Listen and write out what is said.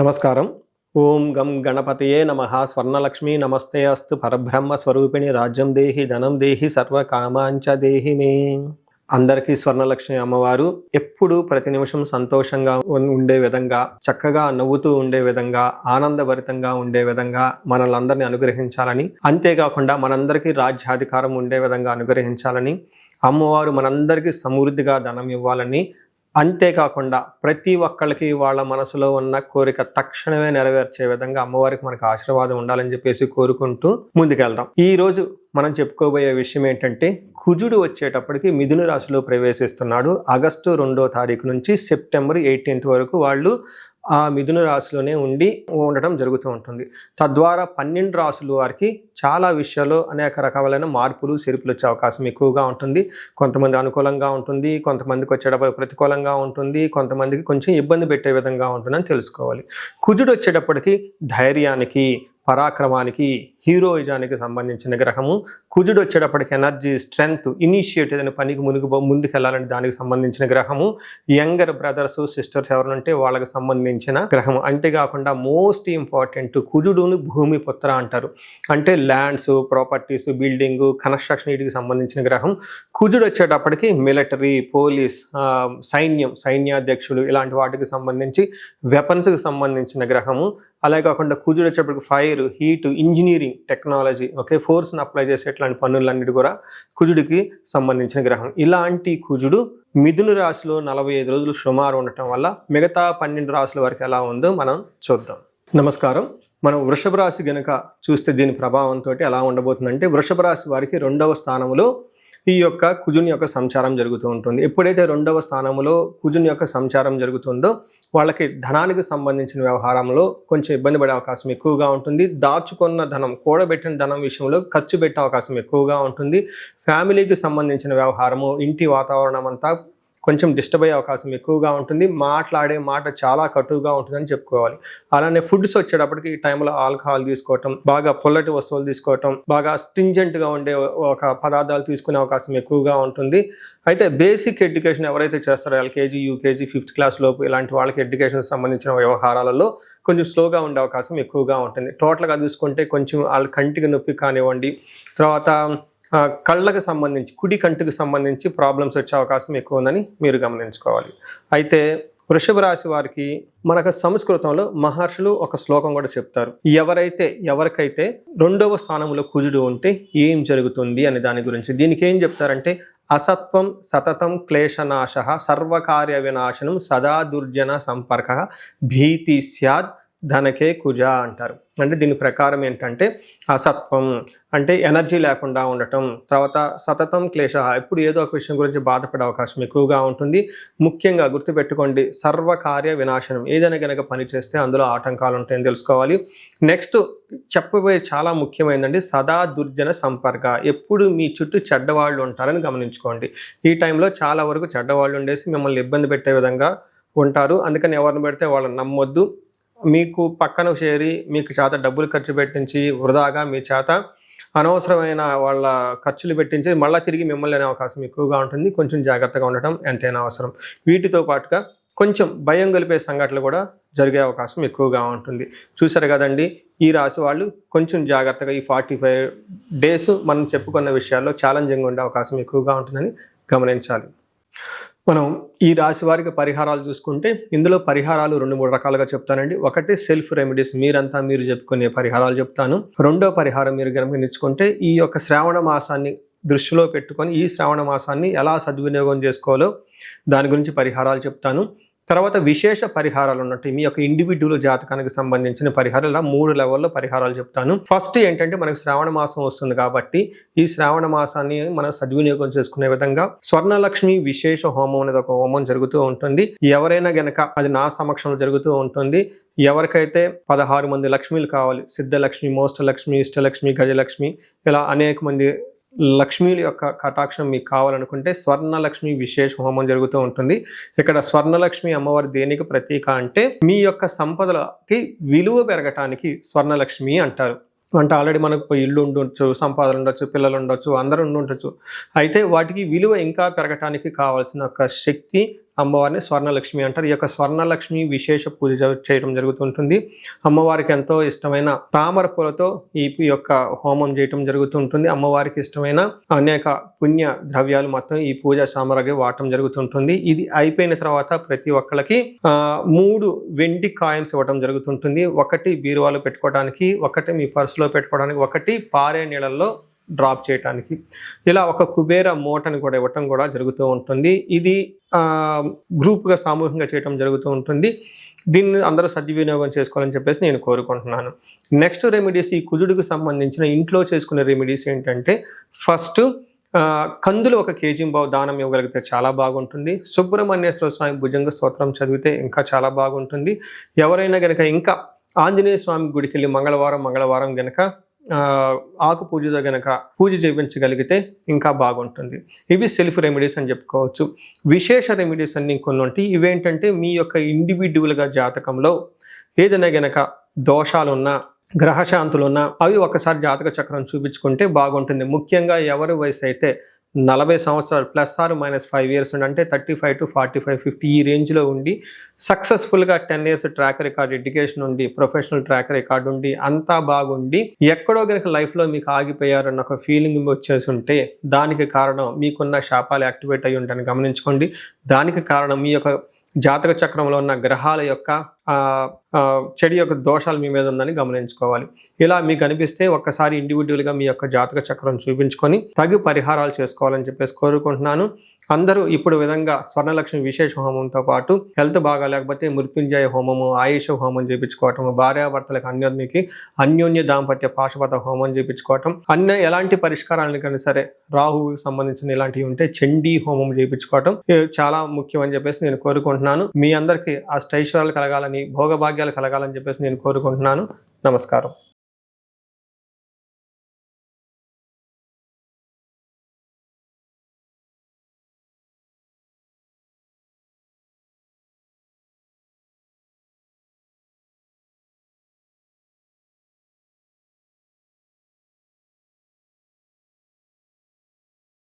నమస్కారం. ఓం గం గణపతయే నమః. స్వర్ణలక్ష్మీ నమస్తే అస్తు. పరబ్రహ్మ స్వరూపిణి రాజ్యం దేహి ధనం దేహి సర్వకామాంచ దేహి మే. అందరికీ స్వర్ణలక్ష్మి అమ్మవారు ఎప్పుడు ప్రతి నిమిషం సంతోషంగా ఉండే విధంగా, చక్కగా నవ్వుతూ ఉండే విధంగా, ఆనందభరితంగా ఉండే విధంగా మనల్ని అందరినీ అనుగ్రహించాలని, అంతేకాకుండా మనందరికీ రాజ్యాధికారం ఉండే విధంగా అనుగ్రహించాలని, అమ్మవారు మనందరికీ సమృద్ధిగా ధనం ఇవ్వాలని, అంతేకాకుండా ప్రతి ఒక్కళ్ళకి వాళ్ళ మనసులో ఉన్న కోరిక తక్షణమే నెరవేర్చే విధంగా అమ్మవారికి మనకు ఆశీర్వాదం ఉండాలని చెప్పేసి కోరుకుంటూ ముందుకెళ్దాం. ఈ రోజు మనం చెప్పుకోబోయే విషయం ఏంటంటే, కుజుడు వచ్చేటప్పటికి మిథున రాశిలో ప్రవేశిస్తున్నాడు. ఆగస్టు 2వ తారీఖు నుంచి సెప్టెంబర్ 18th వరకు వాళ్ళు ఆ మిథున రాశిలోనే ఉండటం జరుగుతూ ఉంటుంది. తద్వారా 12 రాశుల వారికి చాలా విషయాల్లో అనేక రకాలైన మార్పులు చేర్పులు వచ్చే అవకాశం ఎక్కువగా ఉంటుంది. కొంతమంది అనుకూలంగా ఉంటుంది, కొంతమందికి వచ్చేటప్పుడు ప్రతికూలంగా ఉంటుంది, కొంతమందికి కొంచెం ఇబ్బంది పెట్టే విధంగా ఉంటుందని తెలుసుకోవాలి. కుజుడు వచ్చేటప్పటికి ధైర్యానికి, పరాక్రమానికి, హీరోయిజానికి సంబంధించిన గ్రహము. కుజుడు వచ్చేటప్పటికి ఎనర్జీ, స్ట్రెంగ్త్, ఇనిషియేటివ్ అనే పనికి ముందుకెళ్ళాలని దానికి సంబంధించిన గ్రహము. యంగర్ బ్రదర్స్ సిస్టర్స్ ఎవరంటే వాళ్ళకి సంబంధించిన గ్రహము. అంతేకాకుండా మోస్ట్ ఇంపార్టెంట్, కుజుడుని భూమి పుత్ర అంటారు. అంటే ల్యాండ్స్, ప్రాపర్టీస్, బిల్డింగ్, కన్స్ట్రక్షన్ వీటికి సంబంధించిన గ్రహం. కుజుడు వచ్చేటప్పటికి మిలిటరీ, పోలీస్, సైన్యాధ్యక్షులు ఇలాంటి వాటికి సంబంధించి, వెపన్స్కి సంబంధించిన గ్రహము. అలాగే కాకుండా కుజుడు వచ్చేటప్పటికి ఫైర్, హీట్, ఇంజనీరింగ్, టెక్నాలజీ, ఫోర్స్ని అప్లై చేసే ఇట్లాంటి పనులన్నిటి కూడా కుజుడికి సంబంధించిన గ్రహం. ఇలాంటి కుజుడు మిథున రాశిలో 45 రోజులు సుమారు ఉండటం వల్ల మిగతా 12 రాశుల వరకు ఎలా ఉందో మనం చూద్దాం. నమస్కారం. మనం వృషభ రాశి గనక చూస్తే దీని ప్రభావంతో ఎలా ఉండబోతుందంటే, వృషభ రాశి వారికి 2వ స్థానంలో ఈ యొక్క కుజుని యొక్క సంచారం జరుగుతూ ఉంటుంది. ఎప్పుడైతే 2వ స్థానంలో కుజుని యొక్క సంచారం జరుగుతుందో వాళ్ళకి ధనానికి సంబంధించిన వ్యవహారంలో కొంచెం ఇబ్బంది పడే అవకాశం ఎక్కువగా ఉంటుంది. దాచుకున్న ధనం, కూడబెట్టిన ధనం విషయంలో ఖర్చు పెట్టే అవకాశం ఎక్కువగా ఉంటుంది. ఫ్యామిలీకి సంబంధించిన వ్యవహారము, ఇంటి వాతావరణం అంతా కొంచెం డిస్టర్బ్ అయ్యే అవకాశం ఎక్కువగా ఉంటుంది. మాట్లాడే మాట చాలా కటువుగా ఉంటుందని చెప్పుకోవాలి. అలానే ఫుడ్స్ వచ్చేటప్పటికి ఈ టైంలో ఆల్కహాల్ తీసుకోవటం, బాగా పుల్లటి వస్తువులు తీసుకోవటం, బాగా స్ట్రింజెంట్గా ఉండే ఒక పదార్థాలు తీసుకునే అవకాశం ఎక్కువగా ఉంటుంది. అయితే బేసిక్ ఎడ్యుకేషన్ ఎవరైతే చేస్తారో, ఎల్కేజీ, యూకేజీ, 5th క్లాస్ లోపు ఇలాంటి వాళ్ళకి ఎడ్యుకేషన్ సంబంధించిన వ్యవహారాలలో కొంచెం స్లోగా ఉండే అవకాశం ఎక్కువగా ఉంటుంది. టోటల్గా చూసుకుంటే కొంచెం వాళ్ళ కంటికి నొప్పి కానివ్వండి, తర్వాత కళ్ళకు సంబంధించి, కుడి కంటికి సంబంధించి ప్రాబ్లమ్స్ వచ్చే అవకాశం ఎక్కువ ఉందని మీరు గమనించుకోవాలి. అయితే వృషభ రాశి వారికి మనకు సంస్కృతంలో మహర్షులు ఒక శ్లోకం కూడా చెప్తారు. ఎవరికైతే 2వ స్థానంలో కుజుడు ఉంటే ఏం జరుగుతుంది అనే దాని గురించి. దీనికి ఏం చెప్తారంటే, అసత్వం సతతం క్లేశనాశ సర్వకార్య వినాశనం సదా దుర్జన సంపర్క భీతి స్యాద్ ధనకే కుజ అంటారు. అంటే దీని ప్రకారం ఏంటంటే, అసత్వం అంటే ఎనర్జీ లేకుండా ఉండటం, తర్వాత సతతం క్లేశ ఎప్పుడు ఏదో ఒక విషయం గురించి బాధపడే అవకాశం ఎక్కువగా ఉంటుంది. ముఖ్యంగా గుర్తుపెట్టుకోండి, సర్వకార్య వినాశనం, ఏదైనా కనుక పని చేస్తే అందులో ఆటంకాలు ఉంటాయని తెలుసుకోవాలి. నెక్స్ట్ చెప్పబోయే చాలా ముఖ్యమైనదండి, సదా దుర్జన సంపర్క. ఎప్పుడు మీ చుట్టూ చెడ్డవాళ్ళు ఉంటారని గమనించుకోండి. ఈ టైంలో చాలా వరకు చెడ్డవాళ్ళు ఉండేసి మిమ్మల్ని ఇబ్బంది పెట్టే విధంగా ఉంటారు. అందుకని ఎవరిని పెడితే వాళ్ళని నమ్మొద్దు. మీకు పక్కన చేరి మీకు చేత డబ్బులు ఖర్చు పెట్టించి వృధాగా మీ చేత అనవసరమైన వాళ్ళ ఖర్చులు పెట్టించి మళ్ళీ తిరిగి మిమ్మల్ని అనే అవకాశం ఎక్కువగా ఉంటుంది. కొంచెం జాగ్రత్తగా ఉండటం ఎంతైనా అవసరం. వీటితో పాటుగా కొంచెం భయం కలిపే సంఘటనలు కూడా జరిగే అవకాశం ఎక్కువగా ఉంటుంది. చూసారు కదండి, ఈ రాశి వాళ్ళు కొంచెం జాగ్రత్తగా ఈ 45 days మనం చెప్పుకున్న విషయాల్లో ఛాలెంజింగ్ ఉండే అవకాశం ఎక్కువగా ఉంటుందని గమనించాలి. మనం ఈ రాశి వారికి పరిహారాలు చూసుకుంటే, ఇందులో పరిహారాలు 2-3 రకాలుగా చెప్తానండి. ఒకటి సెల్ఫ్ రెమెడీస్, మీరు చెప్పుకునే పరిహారాలు చెప్తాను. 2వ పరిహారం మీరు గమనించుకుంటే, ఈ యొక్క శ్రావణ మాసాన్ని దృష్టిలో పెట్టుకొని ఈ శ్రావణ మాసాన్ని ఎలా సద్వినియోగం చేసుకోవాలో దాని గురించి పరిహారాలు చెప్తాను. తర్వాత విశేష పరిహారాలు ఉన్నట్టు మీ యొక్క ఇండివిడ్యువల్ జాతకానికి సంబంధించిన పరిహారాలు, ఇలా 3 లెవెల్లో పరిహారాలు చెప్తాను. ఫస్ట్ ఏంటంటే, మనకు శ్రావణ మాసం వస్తుంది కాబట్టి ఈ శ్రావణ మాసాన్ని మనం సద్వినియోగం చేసుకునే విధంగా స్వర్ణలక్ష్మి విశేష హోమం అనేది ఒక హోమం జరుగుతూ ఉంటుంది. ఎవరైనా గనక, అది నా సమక్షంలో జరుగుతూ ఉంటుంది, ఎవరికైతే 16 మంది లక్ష్మీలు కావాలి, సిద్ధలక్ష్మి, మోష్టలక్ష్మి, ఇష్టలక్ష్మి, గజలక్ష్మి, ఇలా అనేక మంది లక్ష్మీల యొక్క కటాక్షం మీకు కావాలనుకుంటే స్వర్ణలక్ష్మి విశేష హోమం జరుగుతూ ఉంటుంది. ఇక్కడ స్వర్ణలక్ష్మి అమ్మవారి దేనికి ప్రతీక అంటే, మీ యొక్క సంపదలకి విలువ పెరగటానికి స్వర్ణలక్ష్మి అంటారు. అంటే ఆల్రెడీ మనకు ఇల్లు ఉండొచ్చు, సంపాదన ఉండొచ్చు, పిల్లలు ఉండొచ్చు, అందరూ ఉండొచ్చు. అయితే వాటికి విలువ ఇంకా పెరగటానికి కావాల్సిన ఒక శక్తి అమ్మవారిని స్వర్ణలక్ష్మి అంటారు. ఈ యొక్క స్వర్ణలక్ష్మి విశేష పూజ చేయడం జరుగుతుంటుంది. అమ్మవారికి ఎంతో ఇష్టమైన తామర పూలతో ఈ యొక్క హోమం చేయటం జరుగుతుంటుంది. అమ్మవారికి ఇష్టమైన అనేక పుణ్య ద్రవ్యాలు మొత్తం ఈ పూజ సామగ్రి వాడటం జరుగుతుంటుంది. ఇది అయిపోయిన తర్వాత ప్రతి ఒక్కరికి 3 వెండి కాయిన్స్ ఇవ్వడం జరుగుతుంటుంది. ఒకటి బీరువాలో పెట్టుకోవడానికి, ఒకటి మీ పర్సులో పెట్టుకోవడానికి, ఒకటి పారే నీళ్ళల్లో డ్రాప్ చేయడానికి, ఇలా ఒక కుబేర మూటని కూడా ఇవ్వటం కూడా జరుగుతూ ఉంటుంది. ఇది గ్రూప్గా సామూహికంగా చేయటం జరుగుతూ ఉంటుంది. దీన్ని అందరూ సద్వినియోగం చేసుకోవాలని చెప్పేసి నేను కోరుకుంటున్నాను. నెక్స్ట్ రెమెడీస్, ఈ కుజుడికి సంబంధించిన ఇంట్లో చేసుకునే రెమెడీస్ ఏంటంటే, ఫస్ట్ కందులు 1 కేజీ దానం ఇవ్వగలిగితే చాలా బాగుంటుంది. సుబ్రహ్మణ్యేశ్వర స్వామి భుజంగ స్తోత్రం చదివితే ఇంకా చాలా బాగుంటుంది. ఎవరైనా గనక ఇంకా ఆంజనేయ స్వామి గుడికి వెళ్ళి మంగళవారం గనక ఆకు పూజతో గనక పూజ చేయించగలిగితే ఇంకా బాగుంటుంది. ఇవి సెల్ఫ్ రెమెడీస్ అని చెప్పుకోవచ్చు. విశేష రెమెడీస్ అన్ని కొన్ని ఉంటాయి. ఇవేంటంటే మీ యొక్క ఇండివిడ్యువల్గా జాతకంలో ఏదైనా గనక దోషాలున్నా, గ్రహశాంతులున్నా అవి ఒకసారి జాతక చక్రం చూపించుకుంటే బాగుంటుంది. ముఖ్యంగా ఎవరి వయసు అయితే 40 సంవత్సరాలు +or-5 ఇయర్స్ ఉండి, అంటే 35 to 45, 50 ఈ రేంజ్లో ఉండి సక్సెస్ఫుల్గా 10 ఇయర్స్ ట్రాక్ రికార్డ్, ఎడ్యుకేషన్ ఉండి, ప్రొఫెషనల్ ట్రాక్ రికార్డ్ ఉండి, అంతా బాగుండి ఎక్కడో కనుక లైఫ్లో మీకు ఆగిపోయారన్న ఒక ఫీలింగ్ వచ్చేసి ఉంటే దానికి కారణం మీకున్న శాపాలు యాక్టివేట్ అయ్యి ఉంటాయని గమనించుకోండి. దానికి కారణం మీ యొక్క జాతక చక్రంలో ఉన్న గ్రహాల యొక్క చెడు యొక్క దోషాలు మీ మీద ఉందని గమనించుకోవాలి. ఇలా మీకు అనిపిస్తే ఒక్కసారి ఇండివిడ్యువల్గా మీ యొక్క జాతక చక్రం చూపించుకొని తగు పరిహారాలు చేసుకోవాలని చెప్పేసి కోరుకుంటున్నాను. అందరూ ఇప్పుడు విధంగా స్వర్ణలక్ష్మి విశేష హోమంతో పాటు హెల్త్ బాగా లేకపోతే మృత్యుంజయ హోమము, ఆయుష హోమం చేయించుకోవటం, భార్యాభర్తలకు అన్యోన్య దాంపత్య పాశుపత హోమం చేయించుకోవటం, ఎలాంటి పరిష్కారాలను కానీ సరే రాహువుకి సంబంధించిన ఇలాంటివి ఉంటే చండీ హోమం చేయించుకోవటం చాలా ముఖ్యం అని చెప్పేసి నేను కోరుకుంటున్నాను. మీ అందరికీ అష్టైశ్వర్యాలు కలగాలని, భోగభాగ్యాలు కలగాలని చెప్పేసి నేను కోరుకుంటున్నాను. నమస్కారం.